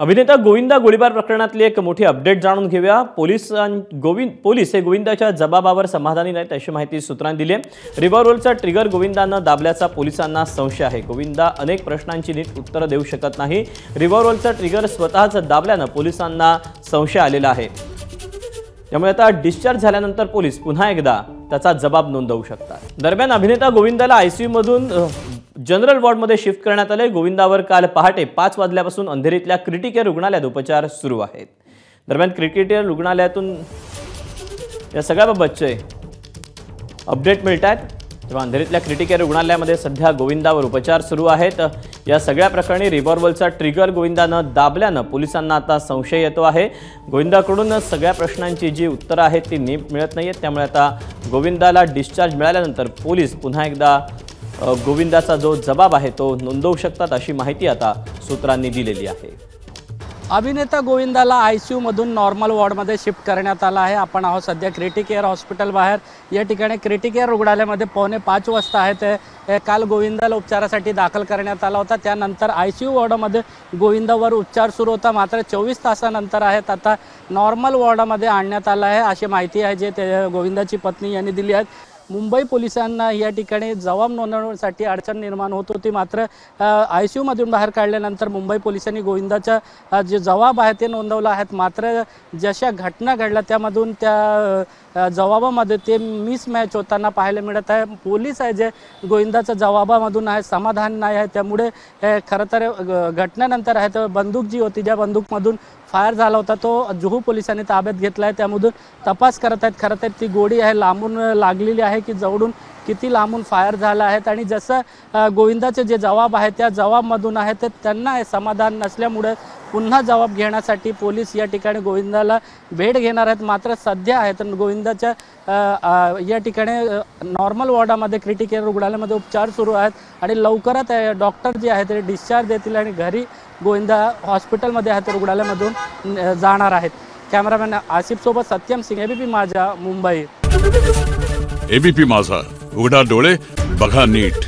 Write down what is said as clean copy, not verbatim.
अभिनेता गोविंदा गोळीबार प्रकरणातली एक मोठी अपडेट जाणून घेऊया। पोलीस हे गोविंदाच्या जबाबावर समाधानी नाहीत अशी माहिती सूत्रांनी दिली आहे। रिव्हॉल्वरचा ट्रिगर गोविंदानं दाबल्याचा पोलिसांना संशय आहे। गोविंदा अनेक प्रश्नांची नीट उत्तरे देऊ शकत नाही। रिव्हॉल्वरचा ट्रिगर स्वतःच दाबल्यानं पोलिसांना संशय आलेला आहे। त्यामुळे आता डिस्चार्ज झाल्यानंतर पोलीस पुन्हा एकदा त्याचा जबाब नोंदवू शकतात। दरम्यान अभिनेता गोविंदाला आयसीयू मधून जनरल वॉर्डमध्ये शिफ्ट करण्यात आले। गोविंदावर काल पहाटे 5 वाजल्यापासून अंधेरीतल्या क्रिटिकेअर रुग्णालयात उपचार सुरू आहेत। दरम्यान क्रिटिकेअर रुग्णालयातून या सगळ्याबाबतचे अपडेट मिळतात। तेव्हा अंधेरीतल्या क्रिटिकेअर रुग्णालयामध्ये सध्या गोविंदावर उपचार सुरू आहेत। या सगळ्या प्रकरणी रिव्हॉल्वरचा ट्रिगर गोविंदानं दाबल्यानं पोलिसांना आता संशय येतो आहे। गोविंदाकडून सगळ्या प्रश्नांची जी उत्तरं आहेत ती नीट मिळत नाहीत। त्यामुळे आता गोविंदाला डिस्चार्ज मिळाल्यानंतर पोलीस पुन्हा एकदा गोविंदाचा जो जबाब आहे तो नोंदवू शकतात अशी माहिती आता सूत्रांनी दिलेली आहे। अभिनेता गोविंदाला आयसीयू मधून नॉर्मल वॉर्डमध्ये शिफ्ट करण्यात आला आहे। आपण आहोत सध्या क्रिटिकेअर हॉस्पिटल बाहेर। या ठिकाणी क्रिटिकेअर रुग्णालयामध्ये 4:45 वाजता आहे काल गोविंदाला उपचारासाठी दाखल करण्यात आला होता। त्यानंतर आयसीयू वॉर्डमध्ये गोविंदावर उपचार सुरू होता। मात्र 24 तासानंतर आता नॉर्मल वॉर्डमध्ये आणण्यात आला आहे अशी माहिती आहे जे गोविंदाची पत्नी यांनी दिली आहे। मुंबई पोलिसांना या ठिकाणी जबाब नोंदवण्यासाठी अडचण निर्माण होत होती। मात्र आयसीयू मधून बाहेर काढल्यानंतर मुंबई पोलिसांनी गोविंदाचा जे जबाब आहे ते नोंदवला आहे। मात्र जशा घटना घडल्या त्यामधून त्या जबाबामध्ये ते मिसमॅच होताना पाहायला मिळत आहे। पोलीस आहे जे गोविंदाच्या जबाबामधून आहे समाधान नाही आहे। त्यामुळे खरं तर घटनेनंतर आहे तर बंदूक जी होती ज्या बंदूकमधून फायर झाला होता तो जुहू पोलिसांनी ताब्यात घेतला आहे। त्यामधून तपास करत आहेत। खरं तर ती गोळी आहे लांबून लागलेली आहे की जवळून किती लांबून फायर झाला आहे आणि जसं गोविंदाचे जे जबाब आहे त्या जबाबमधून आहे ते त्यांना समाधान नसल्यामुळे पुन्हा जबाब घेण्यासाठी पोलीस या ठिकाणी गोविंदाला भेट घेणार आहेत। मात्र सध्या आहे तर गोविंदाच्या या ठिकाणी नॉर्मल वॉर्डामध्ये क्रिटिकेअर रुग्णालयामध्ये उपचार सुरू आहेत आणि लवकरच डॉक्टर जे आहेत ते डिस्चार्ज देतील आणि घरी गोविंदा हॉस्पिटलमध्ये आहे तर रुग्णालयामधून जाणार आहेत। कॅमेरामॅन आसिफ सोबत सत्यम सिंग, एबीपी माझा, मुंबई। एबीपी माझा, उघडा डोळे बघा नीट।